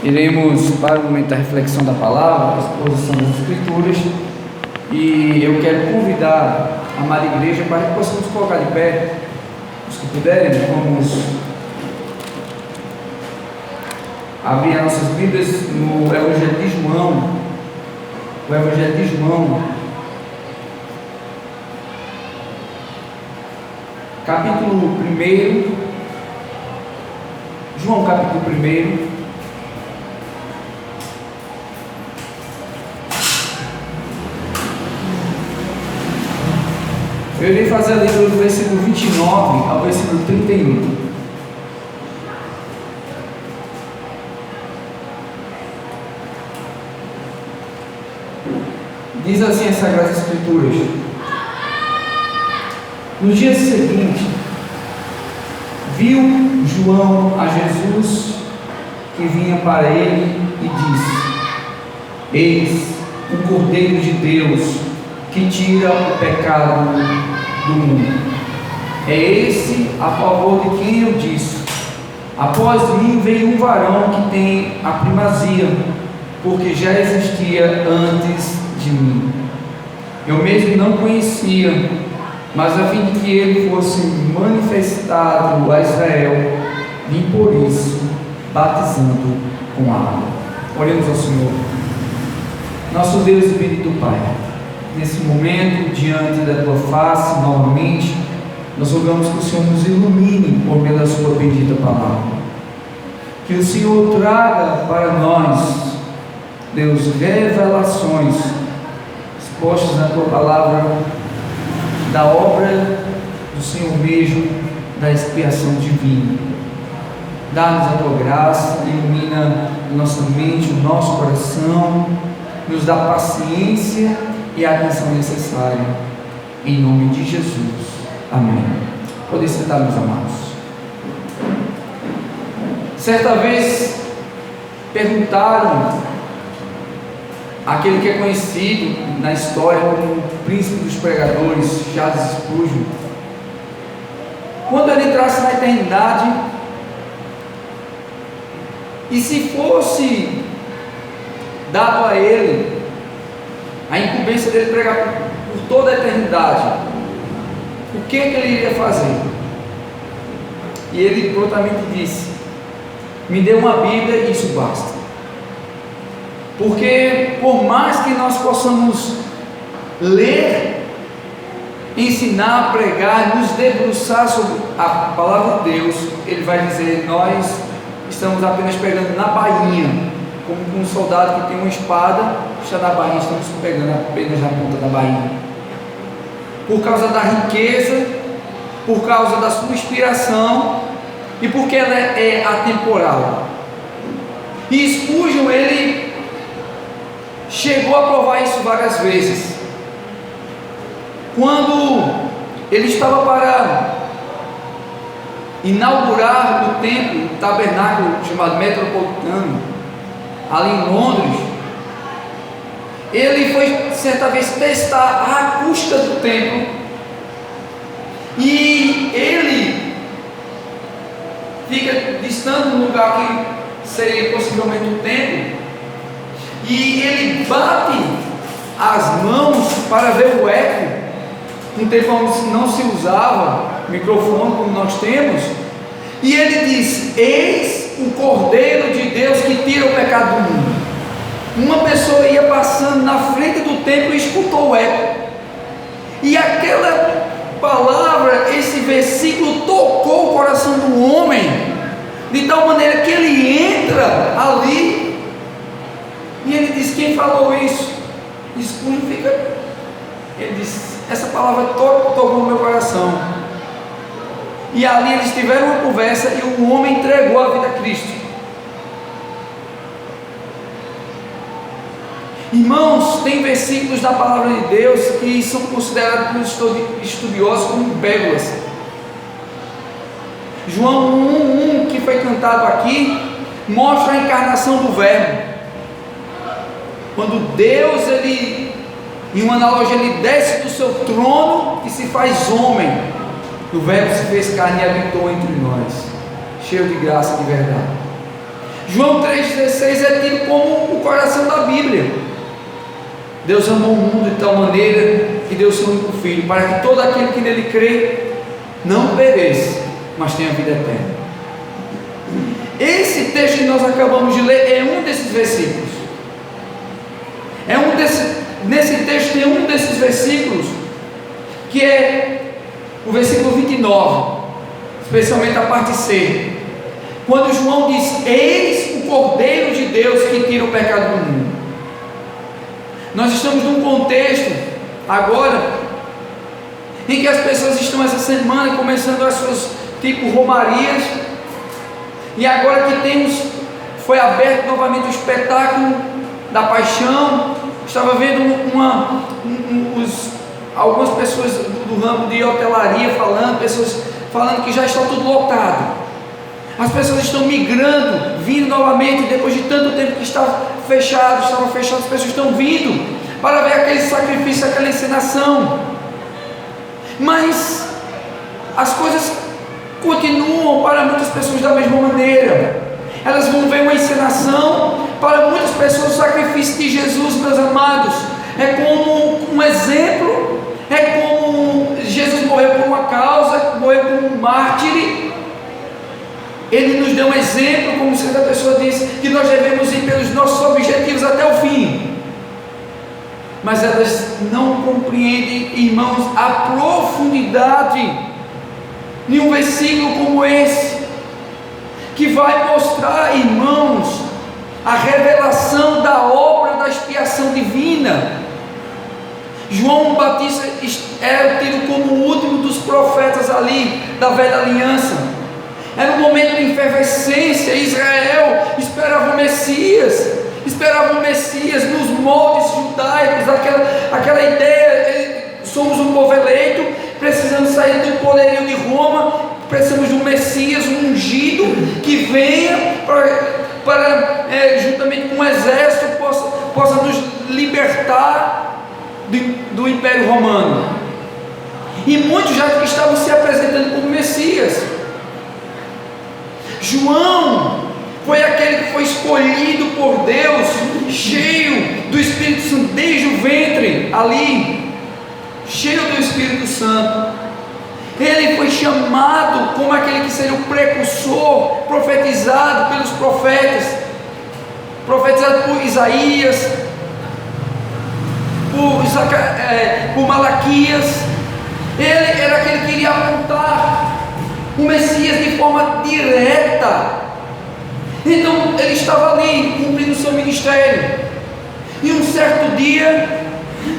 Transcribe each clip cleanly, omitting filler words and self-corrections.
Iremos para o momento da reflexão da palavra, a exposição das Escrituras, e eu quero convidar a amada igreja para que possamos colocar de pé, os que puderem. Vamos abrir as nossas Bíblias no Evangelho de João, o Evangelho de João, capítulo 1, João capítulo 1. Eu irei fazer a leitura do versículo 29 ao versículo 31. Diz assim as Sagradas Escrituras: no dia seguinte, viu João a Jesus que vinha para ele e disse: eis o Cordeiro de Deus que tira o pecado do mundo. É esse a favor de quem eu disse: após mim veio um varão que tem a primazia, porque já existia antes de mim. Eu mesmo não conhecia, mas a fim de que ele fosse manifestado a Israel, vim por isso, batizando com água. Oremos ao Senhor. Nosso Deus e bendito Pai, nesse momento, diante da Tua face, novamente, nós rogamos que o Senhor nos ilumine por meio da Sua bendita palavra. Que o Senhor traga para nós, Deus, revelações expostas na Tua palavra, da obra do Senhor mesmo, da expiação divina. Dá-nos a Tua graça, ilumina a nossa mente, o nosso coração, nos dá paciência e a atenção necessária, em nome de Jesus, amém. Podem sentar, meus amados. Certa vez perguntaram aquele que é conhecido na história como o príncipe dos pregadores, Charles Spurgeon, quando ele entrasse na eternidade, e se fosse dado a ele a incumbência dele pregar por toda a eternidade, o que ele iria fazer? E ele prontamente disse: me dê uma Bíblia e isso basta. Porque por mais que nós possamos ler, ensinar, pregar, nos debruçar sobre a palavra de Deus, ele vai dizer: nós estamos apenas pegando na bainha, como um soldado que tem uma espada, está na bainha, estamos pegando apenas na ponta da bainha, por causa da riqueza, por causa da sua inspiração e porque ela é atemporal. E Spurgeon, ele chegou a provar isso várias vezes. Quando ele estava para inaugurar o templo, o tabernáculo chamado Metropolitano, ali em Londres, ele foi certa vez testar a acústica do templo, e ele fica distante do lugar que seria possivelmente o templo, e ele bate as mãos para ver o eco. Um tempo onde não se usava microfone como nós temos, e ele diz: eis o Cordeiro de Deus que tira o pecado do mundo. Uma pessoa ia passando na frente do templo e escutou o eco, e aquela palavra, esse versículo tocou o coração do homem, de tal maneira que ele entra ali, e ele diz: quem falou isso? Ele diz: essa palavra tocou no meu coração. E ali eles tiveram uma conversa, e o homem entregou a vida a Cristo. Irmãos, tem versículos da palavra de Deus que são considerados pelos estudiosos como pérolas. João 1:1, que foi cantado aqui, mostra a encarnação do Verbo. Quando Deus, ele, em uma analogia, ele desce do seu trono e se faz homem. O Verbo se fez carne e habitou entre nós, cheio de graça e de verdade. João 3,16 é tido como o coração da Bíblia. Deus amou o mundo de tal maneira que deu seu único Filho, para que todo aquele que nele crê não pereça, mas tenha vida eterna. Esse texto que nós acabamos de ler é um desses versículos. Nesse texto tem um desses versículos, que é o versículo 29, especialmente a parte C, quando João diz: eis o Cordeiro de Deus que tira o pecado do mundo. Nós estamos num contexto agora em que as pessoas estão essa semana começando as suas tipo romarias, e agora que foi aberto novamente o espetáculo da paixão. Estava vendo algumas pessoas do ramo de hotelaria pessoas falando que já está tudo lotado. As pessoas estão migrando, vindo novamente, depois de tanto tempo que estava fechado, as pessoas estão vindo para ver aquele sacrifício, aquela encenação. Mas as coisas continuam para muitas pessoas da mesma maneira. Elas vão ver uma encenação. Para muitas pessoas o sacrifício de Jesus, meus amados, é como um exemplo, é como Jesus morreu por uma causa, morreu como um mártir. Ele nos deu um exemplo, como certa pessoa disse, que nós devemos ir pelos nossos objetivos até o fim. Mas elas não compreendem, irmãos, a profundidade de um versículo como esse, que vai mostrar, irmãos, a revelação da obra da expiação divina. João Batista era tido como o último dos profetas ali da velha aliança. Era um momento de efervescência. Israel esperava o Messias nos moldes judaicos, aquela ideia: somos um povo eleito, precisamos sair do poderio de Roma, precisamos de um Messias, um ungido, que venha para juntamente com o exército, possa nos libertar do Império Romano. E muitos já estavam se apresentando como Messias. João foi aquele que foi escolhido por Deus, cheio do Espírito Santo desde o ventre, ali, cheio do Espírito Santo. Ele foi chamado como aquele que seria o precursor, profetizado pelos profetas, profetizado por Isaías, por Malaquias. Ele era aquele que iria apontar o Messias de forma direta. Então ele estava ali cumprindo o seu ministério, e um certo dia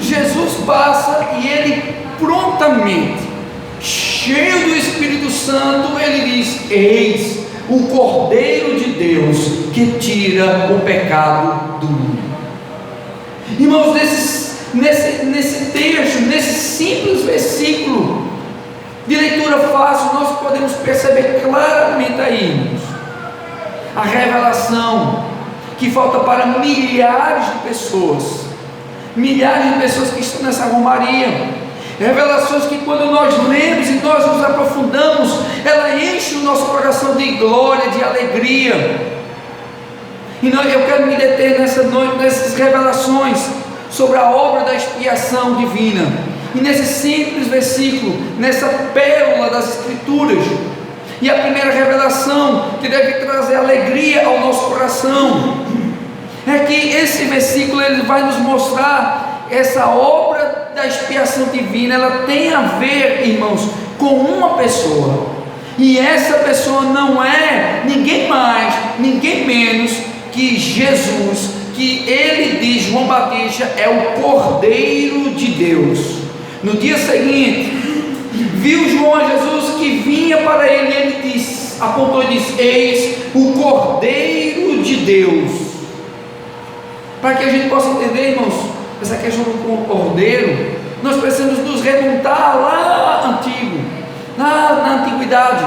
Jesus passa e ele prontamente, cheio do Espírito Santo, ele diz: eis o Cordeiro de Deus que tira o pecado do mundo. Irmãos, nesse texto, nesse simples versículo de leitura fácil, nós podemos perceber claramente aí, irmãos, a revelação que falta para milhares de pessoas que estão nessa romaria. Revelações que, quando nós lemos e nós nos aprofundamos, ela enche o nosso coração de glória, de alegria. E eu quero me deter nessa noite nessas revelações sobre a obra da expiação divina, e nesse simples versículo, nessa pérola das Escrituras. E a primeira revelação que deve trazer alegria ao nosso coração é que esse versículo ele vai nos mostrar essa obra da expiação divina. Ela tem a ver, irmãos, com uma pessoa, e essa pessoa não é ninguém mais, ninguém menos que Jesus, que ele diz, João Batista, é o Cordeiro de Deus. No dia seguinte, viu João a Jesus que vinha para ele, e ele apontou e disse: eis o Cordeiro de Deus. Para que a gente possa entender, irmãos, essa questão do Cordeiro, nós precisamos nos remontar lá na antiguidade.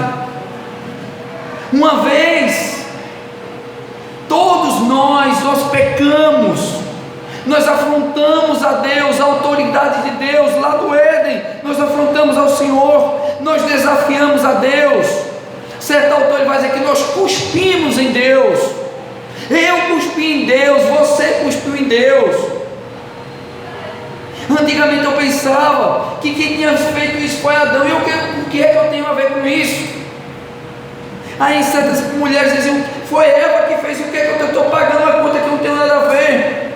Uma vez, todos nós pecamos, nós afrontamos a Deus, a autoridade de Deus. Lá do Éden, nós afrontamos ao Senhor, nós desafiamos a Deus. Certo autor vai dizer que nós cuspimos em Deus, você cuspiu em Deus. Antigamente eu pensava que quem tinha feito isso foi Adão, e o que é que eu tenho a ver com isso? Aí certas mulheres diziam, foi Eva que fez, o que é que eu estou pagando uma conta que não tem nada a ver?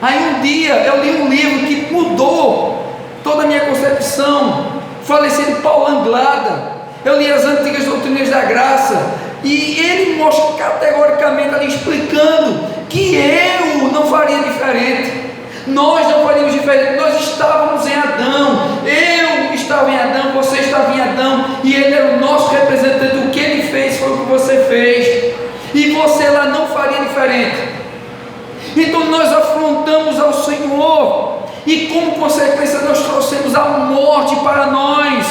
Aí um dia eu li um livro que mudou toda a minha concepção, falecido Paulo Anglada. Eu li as Antigas Doutrinas da Graça, e ele mostra categoricamente ali explicando que eu não faria diferente, nós não faríamos diferente, nós estávamos em Adão, eu estava em Adão, você estava em Adão, e ele era o nosso representante. O que ele fez foi o que você fez, e você lá não faria diferente. Então nós afrontamos ao Senhor, e como consequência nós trouxemos a morte para nós.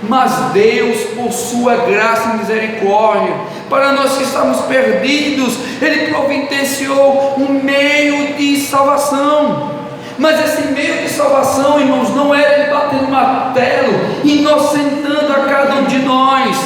Mas Deus, por sua graça e misericórdia, para nós que estamos perdidos, Ele providenciou um meio de salvação. Mas esse meio de salvação, irmãos, não era Ele batendo martelo, inocentando a cada um de nós,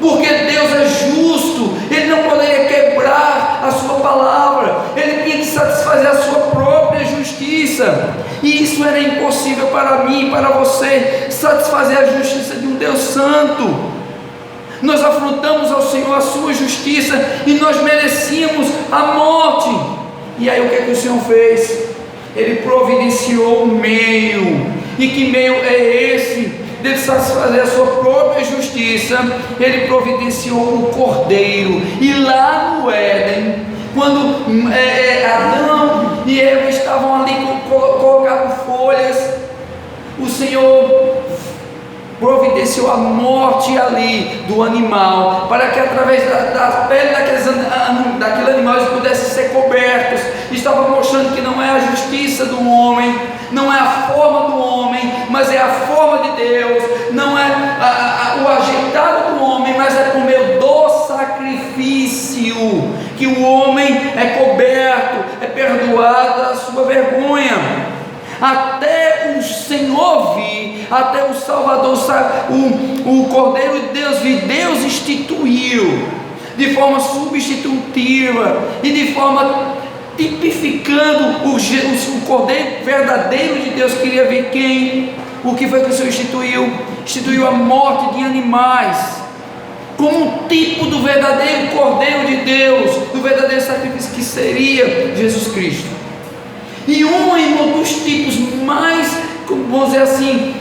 porque Deus é justo, Ele não poderia quebrar a sua palavra, Ele tinha que satisfazer a sua própria justiça, e isso era impossível para mim e para você, satisfazer a justiça de um Deus santo. Nós afrontamos ao Senhor a sua justiça, e nós merecíamos a morte. E aí o que é que o Senhor fez? Ele providenciou um meio. E que meio é esse? De satisfazer a sua própria justiça. Ele providenciou o cordeiro. E lá no Éden, quando Adão e Eva estavam ali colocando folhas, o Senhor providenciou a morte ali do animal, para que através da pele daquele animal eles pudessem ser cobertos. Estava mostrando que não é a justiça do homem, não é a forma do homem, mas é a forma de Deus. Não é o ajeitado do homem, mas é por meio do sacrifício que o homem é coberto, é perdoado da sua vergonha. Até o Senhor vir, até o Salvador, o Cordeiro de Deus vir, Deus instituiu de forma substitutiva e de forma tipificando o Cordeiro verdadeiro de Deus. Queria ver quem? O que foi que o Senhor instituiu? Instituiu a morte de animais como um tipo do verdadeiro Cordeiro de Deus, do verdadeiro sacrifício que seria Jesus Cristo. E um dos tipos mais, vamos dizer assim,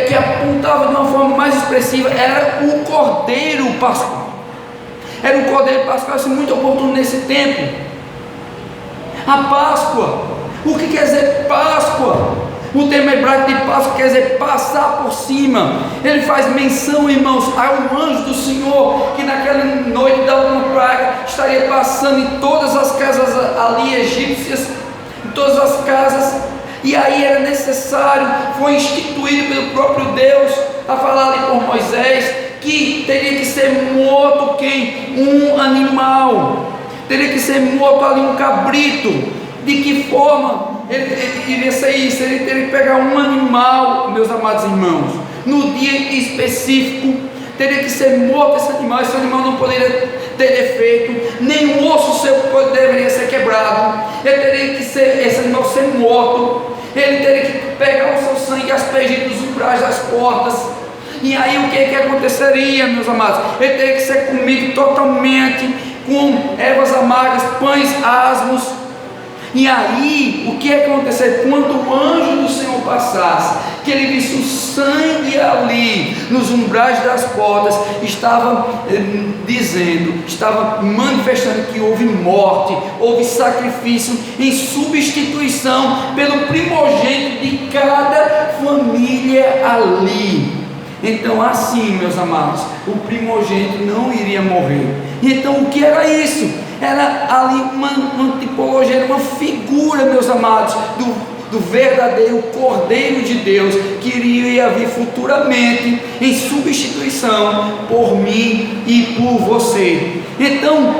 que apontava de uma forma mais expressiva, era o Cordeiro Pascual. Era um Cordeiro Pascual assim, muito oportuno nesse tempo. A Páscoa, o que quer dizer Páscoa? O termo hebraico de Páscoa quer dizer passar por cima. Ele faz menção, irmãos, ao anjo do Senhor, que naquela noite da última praga estaria passando em todas as casas ali egípcias, em todas as casas, e aí era necessário, foi instituído pelo próprio Deus, a falar ali por Moisés, que teria que ser morto quem? Um animal, teria que ser morto ali um cabrito. De que forma ele iria ser isso? Ele teria que pegar um animal, meus amados irmãos, no dia específico, teria que ser morto esse animal não poderia ter defeito, nem o osso seu deveria ser quebrado, ele teria que ser, esse animal ser morto, ele teria que pegar o seu sangue e aspergir nos umbrais das portas. E aí o que aconteceria, meus amados? Ele teria que ser comido totalmente com ervas amargas, pães asmos. E aí, o que ia acontecer? Quando o anjo do Senhor passasse, que ele visse o sangue ali, nos umbrais das portas, estava dizendo, estava manifestando que houve morte, houve sacrifício em substituição pelo primogênito de cada família ali. Então assim, meus amados, o primogênito não iria morrer. Então o que era isso? Era ali uma tipologia, uma figura, meus amados, do verdadeiro Cordeiro de Deus, que iria vir futuramente em substituição por mim e por você. Então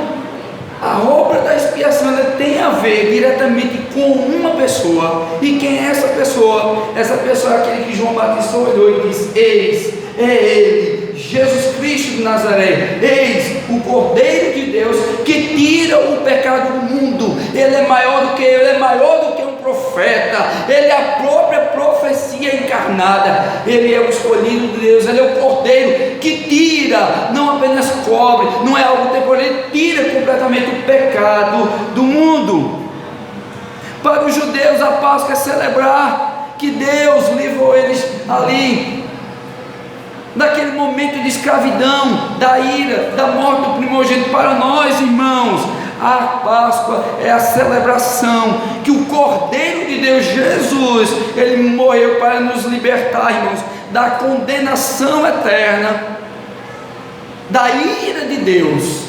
a obra da expiação tem a ver diretamente com uma pessoa. E quem é essa pessoa? Essa pessoa é aquele que João Batista olhou e disse: eis, é ele, Jesus Cristo de Nazaré. Eis o Cordeiro de Deus que tira o pecado do mundo. Ele é maior do que eu, Ele é maior do que um profeta, Ele é a própria profecia encarnada, Ele é o escolhido de Deus, Ele é o Cordeiro que tira, não apenas cobre, não é algo temporário, Ele tira completamente o pecado do mundo. Para os judeus, a Páscoa é celebrar que Deus livrou eles ali daquele momento de escravidão, da ira, da morte do primogênito. Para nós, irmãos, a Páscoa é a celebração que o Cordeiro de Deus, Jesus, Ele morreu para nos libertar, irmãos, da condenação eterna, da ira de Deus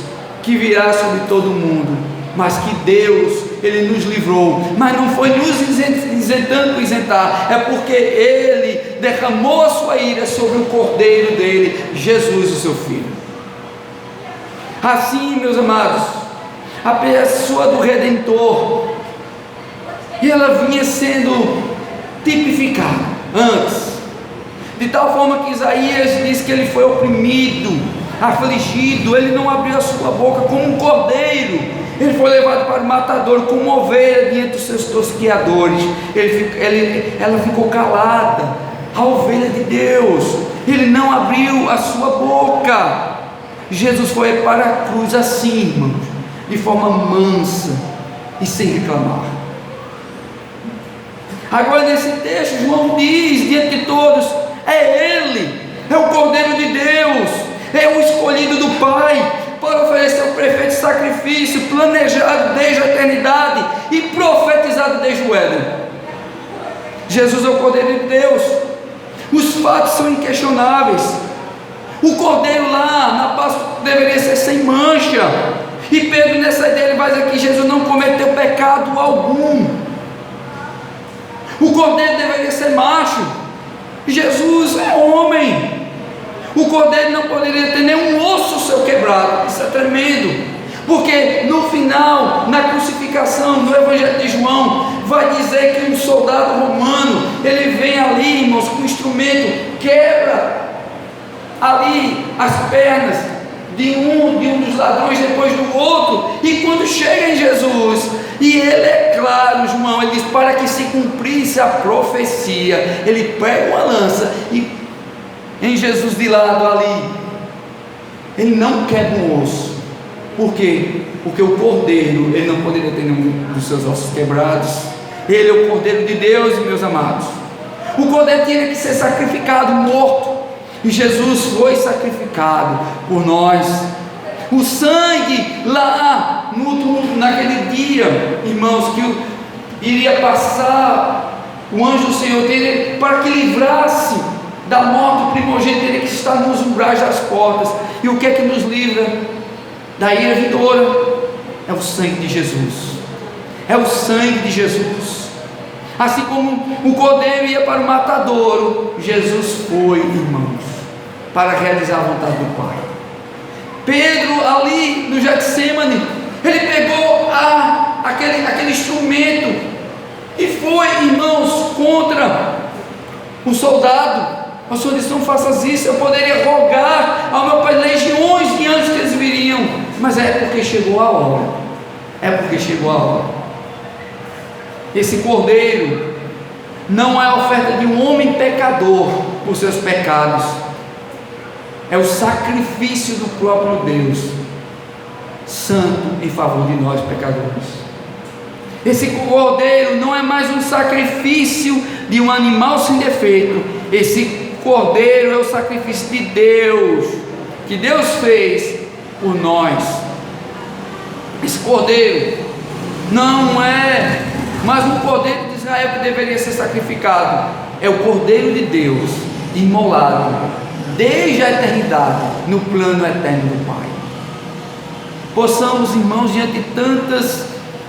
que virá sobre todo mundo, mas que Deus, Ele nos livrou, mas não foi nos isentando isentar, é porque Ele derramou a sua ira sobre o Cordeiro dele, Jesus, o seu Filho. Assim, meus amados, a pessoa do Redentor, e ela vinha sendo tipificada antes, de tal forma que Isaías diz que ele foi oprimido, afligido, ele não abriu a sua boca, como um cordeiro, ele foi levado para o matadouro, como uma ovelha diante dos seus tosqueadores. Ela ficou calada, a ovelha de Deus, ele não abriu a sua boca. Jesus foi para a cruz assim, irmãos, de forma mansa e sem reclamar. Agora nesse texto, João diz diante de todos: é Ele, é o Cordeiro de Deus, é o escolhido do Pai, para oferecer o perfeito sacrifício, planejado desde a eternidade e profetizado desde o Éden. Jesus é o Cordeiro de Deus, os fatos são inquestionáveis. O Cordeiro lá na Páscoa deveria ser sem mancha, e Pedro nessa ideia ele vai dizer que Jesus não cometeu pecado algum. O Cordeiro deveria ser macho, Jesus é homem. O Cordeiro não poderia ter nenhum osso seu quebrado. Isso é tremendo, porque no final, na crucificação, no Evangelho de João, vai dizer que um soldado romano, ele vem ali, irmãos, com um instrumento, quebra ali as pernas de um dos ladrões, depois do outro, e quando chega em Jesus, e ele é claro, João, ele diz, para que se cumprisse a profecia, ele pega uma lança e em Jesus de lado ali, ele não quebra um osso. Por quê? Porque o Cordeiro, ele não poderia ter nenhum dos seus ossos quebrados. Ele é o Cordeiro de Deus, meus amados. O Cordeiro tinha que ser sacrificado, morto, e Jesus foi sacrificado por nós. O sangue lá naquele dia, irmãos, que iria passar o anjo do Senhor dele para que livrasse da morte do primogênito, ele que está nos umbrais das portas. E o que é que nos livra da ira vindoura? É o sangue de Jesus. É o sangue de Jesus. Assim como o cordeiro ia para o matadouro, Jesus foi, irmãos, para realizar a vontade do Pai. Pedro ali no Getsemane, ele pegou aquele instrumento e foi, irmãos, contra o soldado. O Senhor disse: não faças isso. Eu poderia rogar ao meu Pai legiões de anjos que eles viriam, mas é porque chegou a hora. É porque chegou a hora. Esse cordeiro não é a oferta de um homem pecador por seus pecados, é o sacrifício do próprio Deus santo em favor de nós pecadores. Esse cordeiro não é mais um sacrifício de um animal sem defeito. Esse cordeiro é o sacrifício de Deus, que Deus fez por nós. Esse cordeiro não é mais um cordeiro de Israel que deveria ser sacrificado, é o Cordeiro de Deus, imolado desde a eternidade, no plano eterno do Pai. Possamos, irmãos, diante de tantas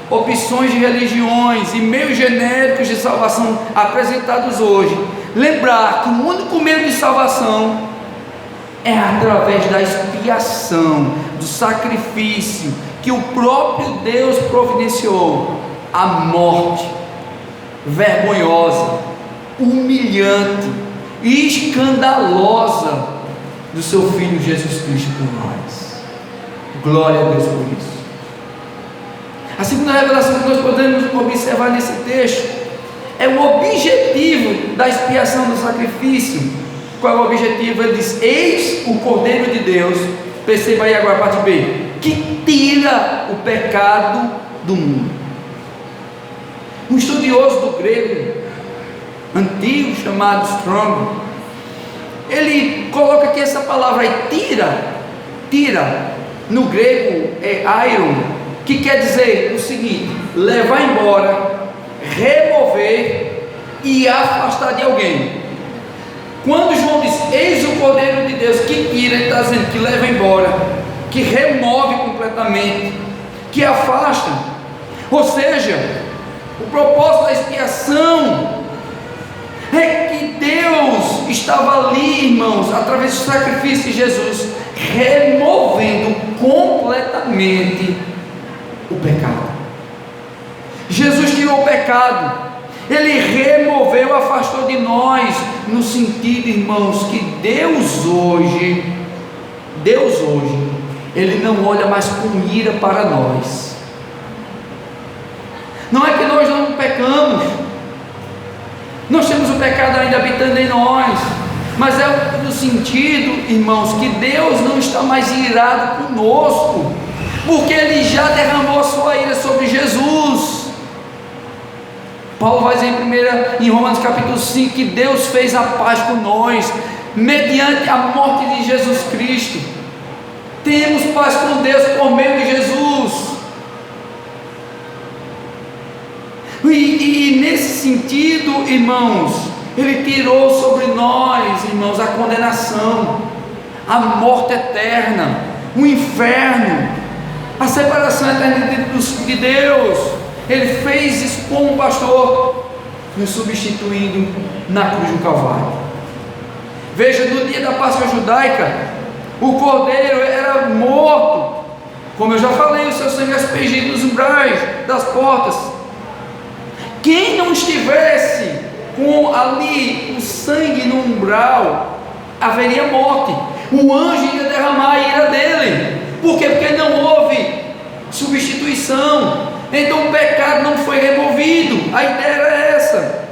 opções de religiões e meios genéricos de salvação apresentados hoje, lembrar que o único meio de salvação é através da expiação, do sacrifício que o próprio Deus providenciou, a morte vergonhosa, humilhante e escandalosa do seu Filho Jesus Cristo por nós. Glória a Deus por isso. A segunda revelação que nós podemos observar nesse texto é o objetivo da expiação do sacrifício. Qual é o objetivo? Ele diz: eis o Cordeiro de Deus, perceba aí agora a parte B, que tira o pecado do mundo. Um estudioso do grego antigo, chamado Strong, ele coloca aqui essa palavra aí, tira, no grego é iron, que quer dizer o seguinte: levar embora, remover e afastar de alguém. Quando João diz, eis o Cordeiro de Deus que tira, ele está dizendo que leva embora, que remove completamente, que afasta. Ou seja, o propósito da expiação é que Deus estava ali, irmãos, através do sacrifício de Jesus, removendo completamente o pecado. Jesus tirou o pecado, Ele removeu, afastou de nós, no sentido, irmãos, que Deus hoje, Ele não olha mais com ira para nós. Não é que nós não pecamos, nós temos o pecado ainda habitando em nós, mas é no sentido, irmãos, que Deus não está mais irado conosco, porque Ele já derramou a sua ira sobre Jesus. Paulo vai dizer em Romanos capítulo 5, que Deus fez a paz com nós, mediante a morte de Jesus Cristo. Temos paz com Deus por meio de Jesus. E nesse sentido, irmãos, Ele tirou sobre nós, irmãos, a condenação, a morte eterna, o inferno, a separação eterna de Deus. Ele fez isso como pastor, nos substituindo na cruz do Calvário. Veja, no dia da Páscoa judaica, o cordeiro era morto, como eu já falei, o seu sangue aspergido nos umbrais das portas. Quem não estivesse com ali o sangue no umbral, haveria morte. O anjo ia derramar a ira dele. Por quê? Porque não houve substituição. Então o pecado não foi removido. A ideia era essa.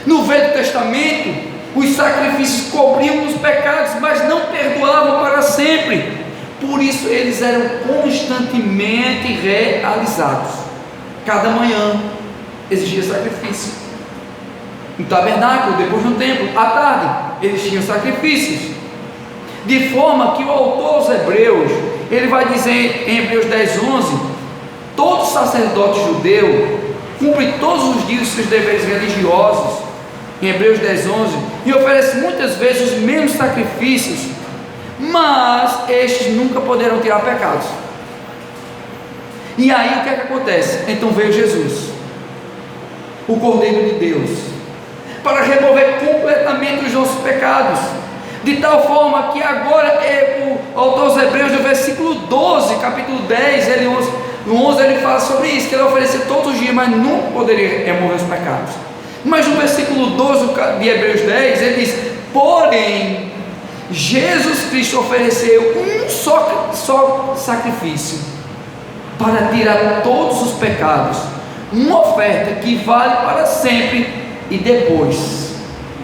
No Velho Testamento, os sacrifícios cobriam os pecados, mas não perdoavam para sempre. Por isso eles eram constantemente realizados. Cada manhã exigia sacrifício. No tabernáculo, depois no templo, à tarde, eles tinham sacrifícios. De forma que o autor aos Hebreus, ele vai dizer em Hebreus 10:11, todo sacerdote judeu cumpre todos os dias os seus deveres religiosos, em Hebreus 10:11, e oferece muitas vezes os mesmos sacrifícios, mas estes nunca poderão tirar pecados. E aí o que é que acontece? Então veio Jesus, o Cordeiro de Deus, para remover completamente os nossos pecados, de tal forma que agora o autor aos Hebreus, no versículo 12, capítulo 10, no 11 ele fala sobre isso, que ele oferecia todos os dias, mas nunca poderia remover os pecados. Mas no versículo 12 de Hebreus 10, ele diz, porém, Jesus Cristo ofereceu um só sacrifício, para tirar todos os pecados, uma oferta que vale para sempre, e depois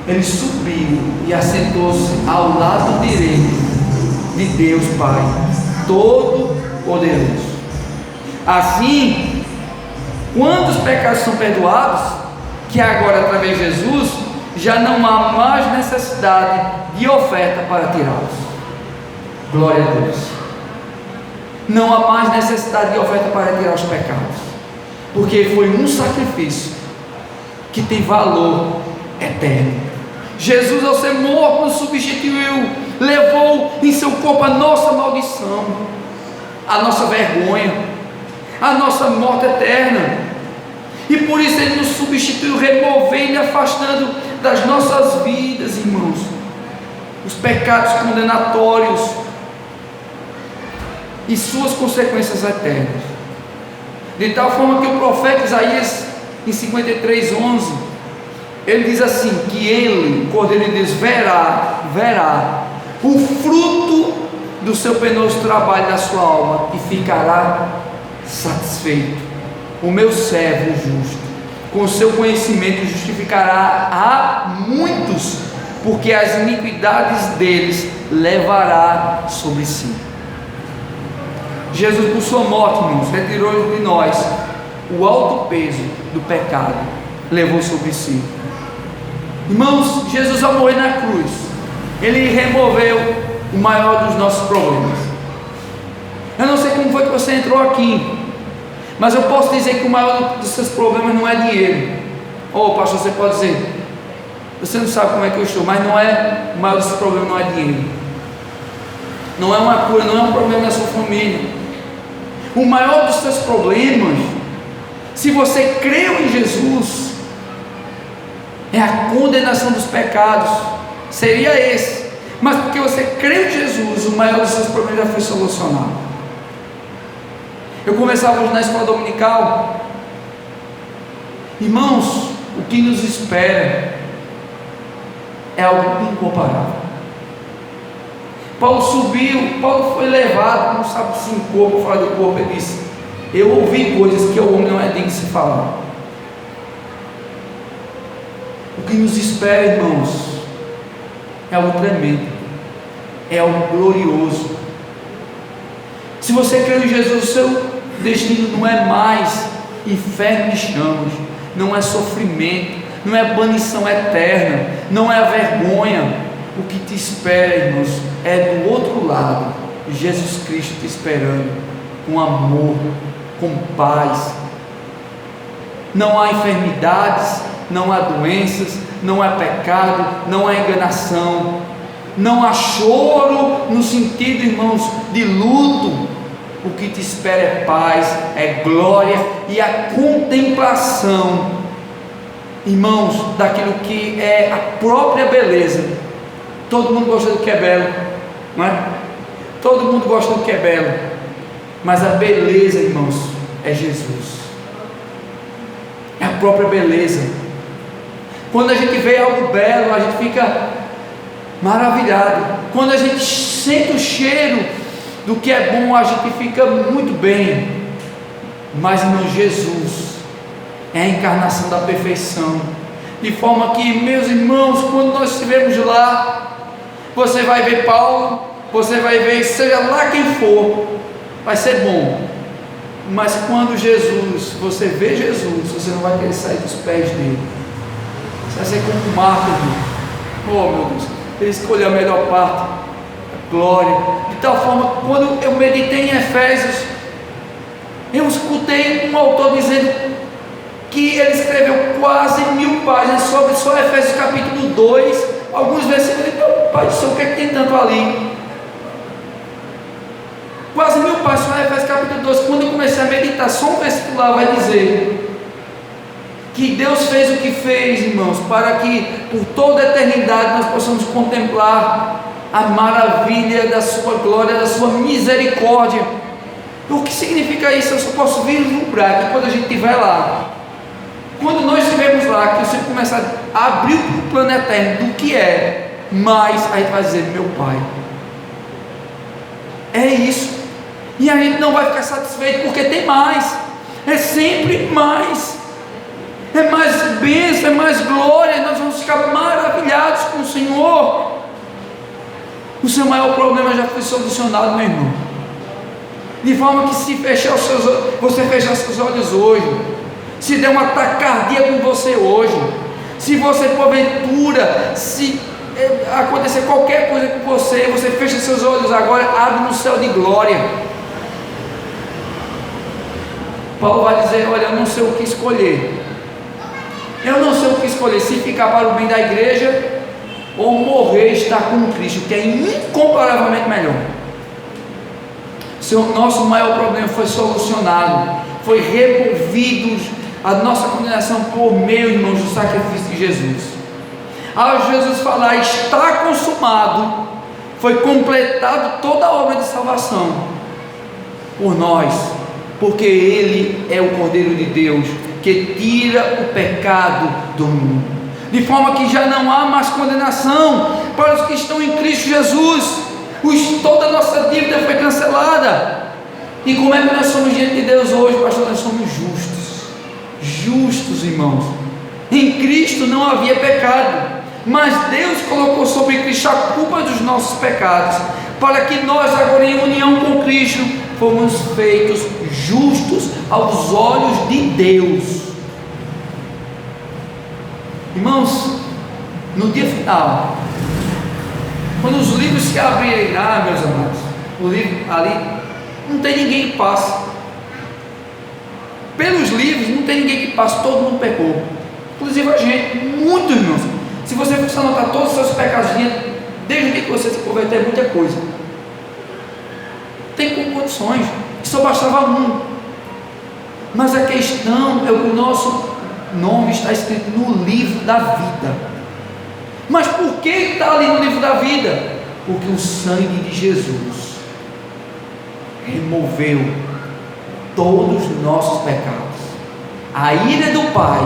Ele subiu e assentou-se ao lado direito de Deus Pai Todo-Poderoso. Assim, quando os pecados são perdoados, que agora através de Jesus, já não há mais necessidade de oferta para tirá-los. Glória a Deus. Não há mais necessidade de oferta para tirar os pecados, porque foi um sacrifício que tem valor eterno. Jesus, ao ser morto, nos substituiu, levou em seu corpo a nossa maldição, a nossa vergonha, a nossa morte eterna, e por isso Ele nos substituiu, removendo e afastando das nossas vidas, irmãos, os pecados condenatórios e suas consequências eternas, de tal forma que o profeta Isaías, em 53:11, ele diz assim, que Ele, o Cordeiro de Deus, verá o fruto do seu penoso trabalho da sua alma, e ficará satisfeito. o meu servo justo, com o seu conhecimento justificará a muitos, porque as iniquidades deles levará sobre si. Jesus, por sua morte, irmãos, retirou de nós o alto peso do pecado, levou sobre si. Irmãos, Jesus, ao morrer na cruz, ele removeu o maior dos nossos problemas. Eu não sei como foi que você entrou aqui, mas eu posso dizer que o maior dos seus problemas não é dinheiro. Pastor, você pode dizer, você não sabe como é que eu estou, mas não é, o maior dos seus problemas não é dinheiro, não é uma cura, não é um problema da sua família. O maior dos seus problemas, se você creu em Jesus, é a condenação dos pecados, seria esse. Mas porque você creu em Jesus, o maior dos seus problemas já foi solucionado. Eu conversava hoje na escola dominical, irmãos, o que nos espera é algo incomparável. Paulo foi levado, não sabe se em corpo, falar do corpo, ele disse, eu ouvi coisas que o homem não é digno de se falar. O que nos espera, irmãos, é algo tremendo, é algo glorioso. Se você crê em Jesus, o seu destino não é mais inferno de chamas, não é sofrimento, não é banição eterna, não é a vergonha. O que te espera, irmãos, é do outro lado, Jesus Cristo te esperando, com amor, com paz. Não há enfermidades, não há doenças, não há pecado, não há enganação, não há choro no sentido, irmãos, de luto. O que te espera é paz, é glória e a contemplação, irmãos, daquilo que é a própria beleza. Todo mundo gosta do que é belo, não é? Todo mundo gosta do que é belo, mas a beleza, irmãos, é Jesus, é a própria beleza. Quando a gente vê algo belo, a gente fica maravilhado. Quando a gente sente o cheiro do que é bom, a gente fica muito bem. Mas, irmão, Jesus é a encarnação da perfeição, de forma que, meus irmãos, quando nós estivermos lá, você vai ver Paulo, você vai ver, seja lá quem for, vai ser bom. Mas quando você vê Jesus, você não vai querer sair dos pés dele. Você vai ser como Marta, oh meu Deus, ele escolheu a melhor parte, a glória. De tal forma, quando eu meditei em Efésios, eu escutei um autor dizendo que ele escreveu quase 1000 páginas sobre só Efésios capítulo 2, alguns versículos. Então, Pai do céu, o que é que tem tanto ali? Quase 1000 páginas só Efésios capítulo 2. Quando eu comecei a meditar, só um versículo lá vai dizer que Deus fez o que fez, irmãos, para que por toda a eternidade nós possamos contemplar a maravilha da sua glória, da sua misericórdia. O que significa isso? Eu só posso vislumbrar que quando a gente estiver lá, quando nós estivermos lá, que você começar a abrir o plano eterno do que é, mas a gente vai dizer, meu Pai, é isso. E a gente não vai ficar satisfeito, porque tem mais, é sempre mais, é mais bênção, é mais glória. Nós vamos ficar maravilhados com o Senhor. O seu maior problema já foi solucionado, meu irmão, de forma que se você fechar seus olhos hoje, se der um ataque cardíaco em você hoje, se você porventura, se acontecer qualquer coisa com você, você fecha seus olhos agora, abre no céu de glória. Paulo vai dizer, olha, eu não sei o que escolher, eu não sei o que escolher, se ficar para o bem da igreja, ou morrer e estar com Cristo, que é incomparavelmente melhor. Nosso maior problema foi solucionado, foi removido a nossa condenação por meio, irmãos, do sacrifício de Jesus. Ao Jesus falar, está consumado, foi completado toda a obra de salvação por nós, porque Ele é o Cordeiro de Deus, que tira o pecado do mundo, de forma que já não há mais condenação para os que estão em Cristo Jesus. Toda a nossa dívida foi cancelada. E como é que nós somos diante de Deus hoje, pastor? Nós somos justos. justos, irmãos. Em Cristo não havia pecado, mas Deus colocou sobre Cristo a culpa dos nossos pecados, para que nós, agora em união com Cristo, fomos feitos justos aos olhos de Deus. Irmãos, no dia final, quando os livros se abrirem lá, meus amados, o livro ali, não tem ninguém que passe. Pelos livros, não tem ninguém que passe, todo mundo pecou, inclusive a gente, muito, irmãos. Se você for anotar todos os seus pecados, desde o dia que você se converter, é muita coisa. Tem condições, só bastava um. Mas a questão é que o nosso nome está escrito no livro da vida. Mas por que está ali no livro da vida? Porque o sangue de Jesus removeu todos os nossos pecados. A ira do Pai,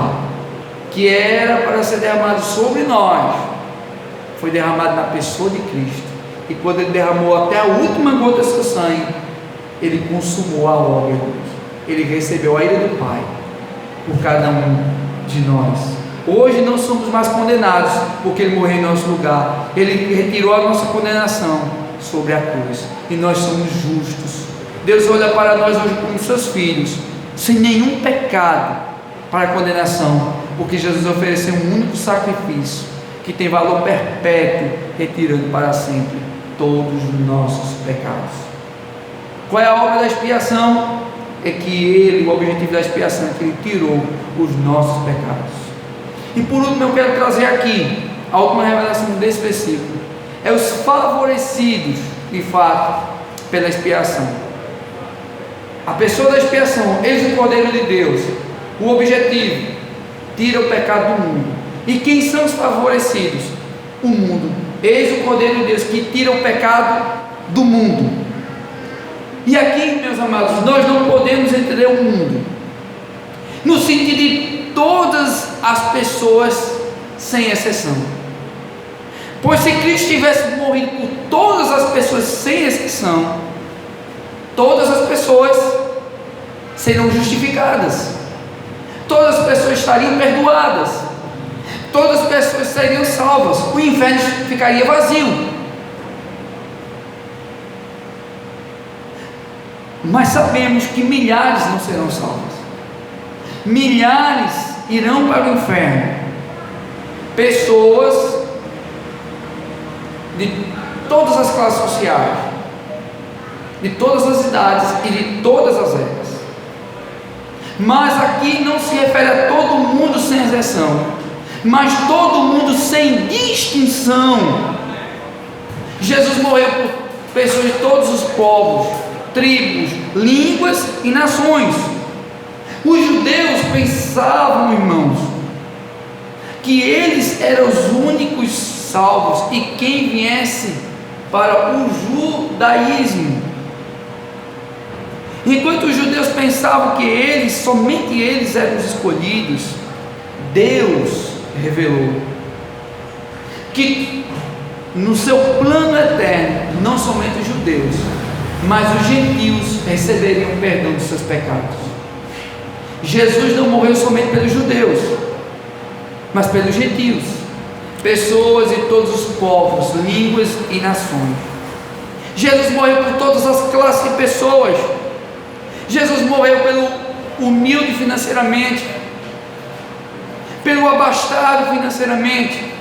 que era para ser derramado sobre nós, foi derramado na pessoa de Cristo. E quando Ele derramou até a última gota do seu sangue, Ele consumou a obra. Ele recebeu a ira do Pai por cada um de nós. Hoje não somos mais condenados, porque Ele morreu em nosso lugar. Ele retirou a nossa condenação sobre a cruz, e nós somos justos. Deus olha para nós hoje como seus filhos, sem nenhum pecado para a condenação, porque Jesus ofereceu um único sacrifício, que tem valor perpétuo, retirando para sempre todos os nossos pecados. Qual é a obra da expiação? É que Ele, o objetivo da expiação é que Ele tirou os nossos pecados. E por último eu quero trazer aqui a última revelação desse versículo, é os favorecidos de fato pela expiação. A pessoa da expiação, eis o Cordeiro de Deus, o objetivo, tira o pecado do mundo. E quem são os favorecidos? O mundo. Eis o Cordeiro de Deus que tira o pecado do mundo. E aqui, meus amados, nós não podemos entender o mundo no sentido de todas as pessoas, sem exceção. Pois se Cristo tivesse morrido por todas as pessoas sem exceção, todas as pessoas seriam justificadas, todas as pessoas estariam perdoadas, todas as pessoas seriam salvas, o inferno ficaria vazio. Mas sabemos que milhares não serão salvos, milhares irão para o inferno, pessoas de todas as classes sociais, de todas as idades e de todas as épocas. Mas aqui não se refere a todo mundo sem exceção, mas todo mundo sem distinção. Jesus morreu por pessoas de todos os povos, tribos, línguas e nações. Os judeus pensavam, irmãos, que eles eram os únicos salvos e quem viesse para o judaísmo. Enquanto os judeus pensavam que eles, somente eles eram os escolhidos, Deus revelou que no seu plano eterno, não somente os judeus, mas os gentios receberiam o perdão dos seus pecados. Jesus não morreu somente pelos judeus, mas pelos gentios, pessoas de todos os povos, línguas e nações. Jesus morreu por todas as classes de pessoas. Jesus morreu pelo humilde financeiramente, pelo abastado financeiramente.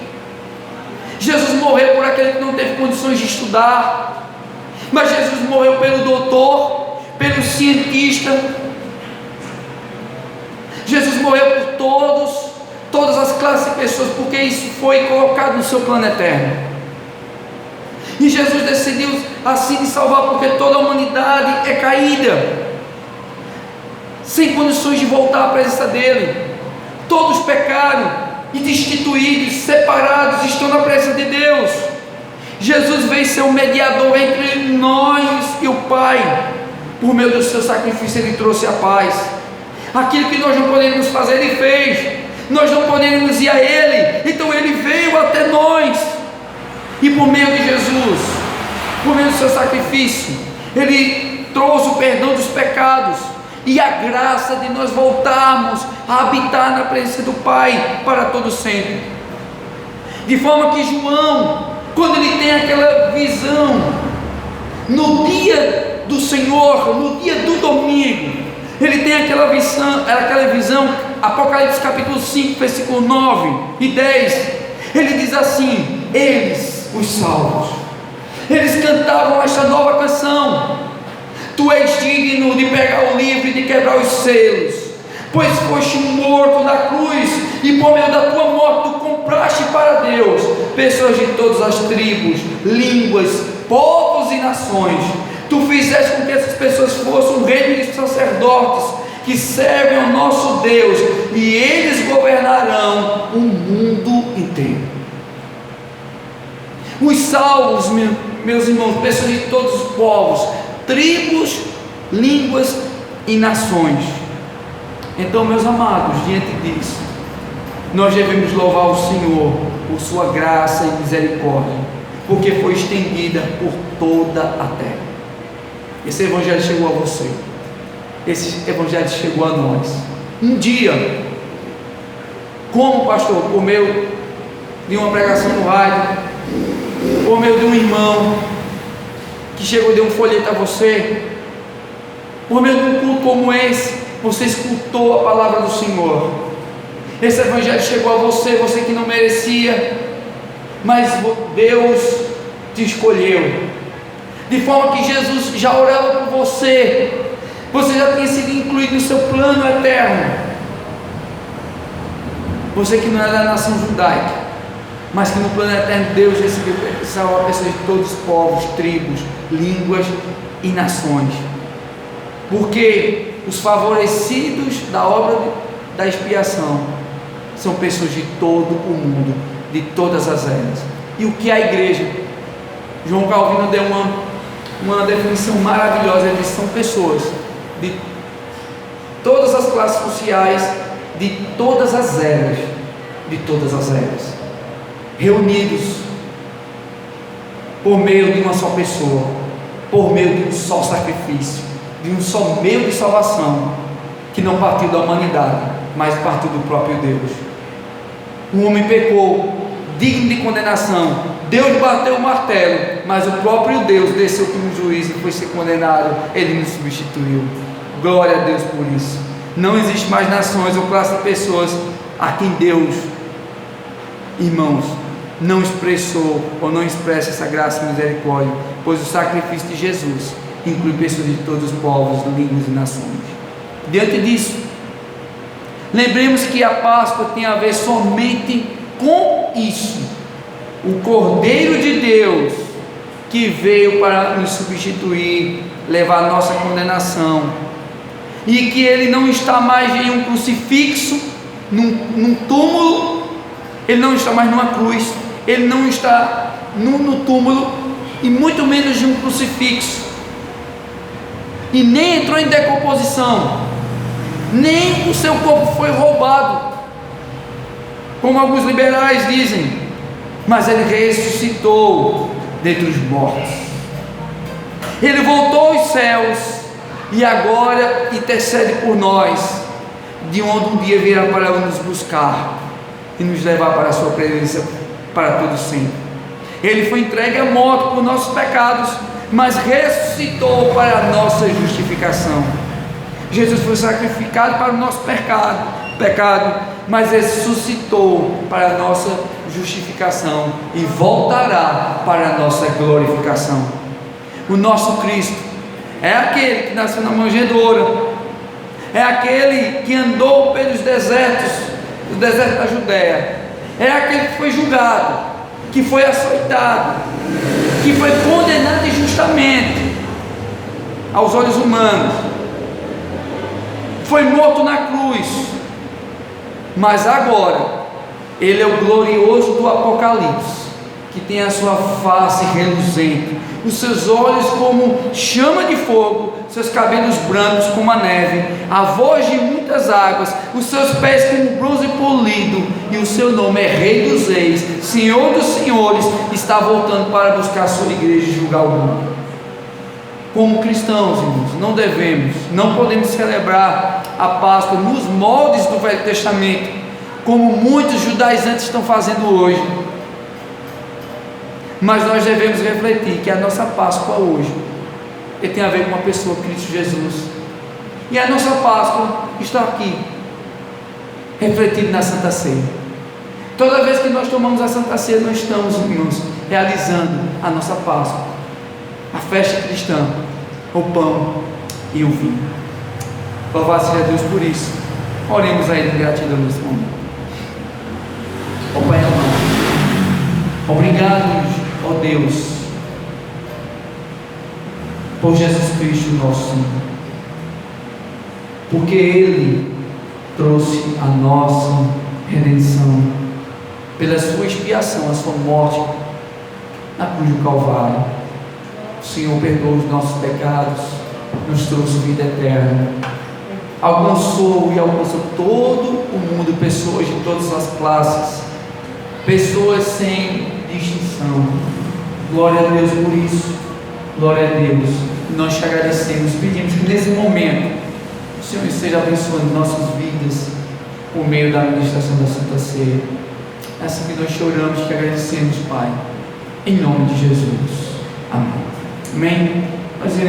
Jesus morreu por aquele que não teve condições de estudar, mas Jesus morreu pelo doutor, pelo cientista. Jesus morreu por todas as classes de pessoas, porque isso foi colocado no seu plano eterno. E Jesus decidiu assim de salvar, porque toda a humanidade é caída, sem condições de voltar à presença dele. Todos pecaram e destituídos, separados, estão na presença de Deus. Jesus veio ser um mediador entre nós e o Pai. Por meio do seu sacrifício ele trouxe a paz. Aquilo que nós não poderíamos fazer, ele fez. Nós não poderíamos ir a ele, então ele veio até nós. E por meio de Jesus, por meio do seu sacrifício, ele trouxe o perdão dos pecados. e a graça de nós voltarmos a habitar na presença do Pai para todo sempre. De forma que João, quando ele tem aquela visão, no dia do Senhor, no dia do domingo, ele tem aquela visão, Apocalipse capítulo 5, versículo 9 e 10, ele diz assim: eles, os salvos, eles cantavam esta nova canção: tu és digno de pegar o livro e de quebrar os selos, pois foste morto na cruz, e por meio da tua morte tu compraste para Deus pessoas de todas as tribos, línguas, povos e nações. Tu fizeste com que essas pessoas fossem um reino de sacerdotes que servem ao nosso Deus, e eles governarão o mundo inteiro. Os salvos, meus irmãos, pessoas de todos os povos, tribos, línguas e nações. Então, meus amados, diante disso, nós devemos louvar o Senhor por sua graça e misericórdia, porque foi estendida por toda a terra. Esse evangelho chegou a você, esse evangelho chegou a nós. Um dia, como pastor, por meio de uma pregação no rádio, por meio de um irmão que chegou e deu um folheto a você, por meio de um culto como esse, você escutou a palavra do Senhor. Esse evangelho chegou a você, você que não merecia, mas Deus te escolheu, de forma que Jesus já orava por você, você já tinha sido incluído no seu plano eterno. Você que não era da nação judaica, mas que no plano eterno Deus decidiu salvar pessoas de todos os povos, tribos, línguas e nações, porque os favorecidos da obra da expiação são pessoas de todo o mundo, de todas as eras. E o que é a igreja? João Calvino deu uma definição maravilhosa. Ele disse: são pessoas de todas as classes sociais, de todas as eras, reunidos por meio de uma só pessoa, por meio de um só sacrifício, de um só meio de salvação, que não partiu da humanidade, mas partiu do próprio Deus. O homem pecou, digno de condenação. Deus bateu o martelo, mas o próprio Deus desceu como juiz e foi ser condenado. Ele nos substituiu. Glória a Deus por isso. Não existe mais nações ou classe de pessoas a quem Deus, irmãos, não expressou ou não expressa essa graça e misericórdia, pois o sacrifício de Jesus inclui pessoas de todos os povos, línguas e nações. Diante disso, lembremos que a Páscoa tem a ver somente com isso: o Cordeiro de Deus que veio para nos substituir, levar a nossa condenação, e que Ele não está mais em um crucifixo, num túmulo, Ele não está mais numa cruz, Ele não está no túmulo, e muito menos de um crucifixo, e nem entrou em decomposição, nem o seu corpo foi roubado, como alguns liberais dizem, mas Ele ressuscitou dentre os mortos. Ele voltou aos céus e agora intercede por nós, de onde um dia virá para nos buscar e nos levar para a sua presença para todo sempre. Ele foi entregue à morte por nossos pecados, mas ressuscitou para a nossa justificação. Jesus foi sacrificado para o nosso pecado, mas ressuscitou para a nossa justificação e voltará para a nossa glorificação. O nosso Cristo é aquele que nasceu na manjedoura, é aquele que andou pelos desertos, o deserto da Judéia, é aquele que foi julgado, que foi açoitado, que foi condenado injustamente aos olhos humanos, foi morto na cruz, mas agora Ele é o glorioso do Apocalipse, que tem a sua face reluzente, os seus olhos como chama de fogo, seus cabelos brancos como a neve, a voz de muitas águas, os seus pés como bronze polido, e o seu nome é Rei dos Reis, Senhor dos Senhores. Está voltando para buscar a sua igreja e julgar o mundo. Como cristãos, irmãos, não podemos celebrar a Páscoa nos moldes do Velho Testamento, como muitos judaizantes estão fazendo hoje. Mas nós devemos refletir que a nossa Páscoa hoje tem a ver com uma pessoa, Cristo Jesus. E a nossa Páscoa está aqui, refletido na Santa Ceia. Toda vez que nós tomamos a Santa Ceia, nós estamos, irmãos, realizando a nossa Páscoa, a festa cristã, o pão e o vinho. Louvado seja Deus por isso. Oremos a Ele em gratidão nesse momento. Ó Pai amado, obrigado, ó Deus, por Jesus Cristo nosso Senhor, porque Ele trouxe a nossa redenção pela sua expiação, a sua morte na cruz do Calvário. O Senhor perdoou os nossos pecados, nos trouxe vida eterna, alcançou e alcançou todo o mundo, pessoas de todas as classes, pessoas sem distinção. Glória a Deus por isso, glória a Deus. Nós te agradecemos, pedimos que nesse momento o Senhor esteja abençoando nossas vidas por meio da administração da Santa Ceia. É assim que nós choramos, te agradecemos, Pai, em nome de Jesus. Amém. Amém. Nós iremos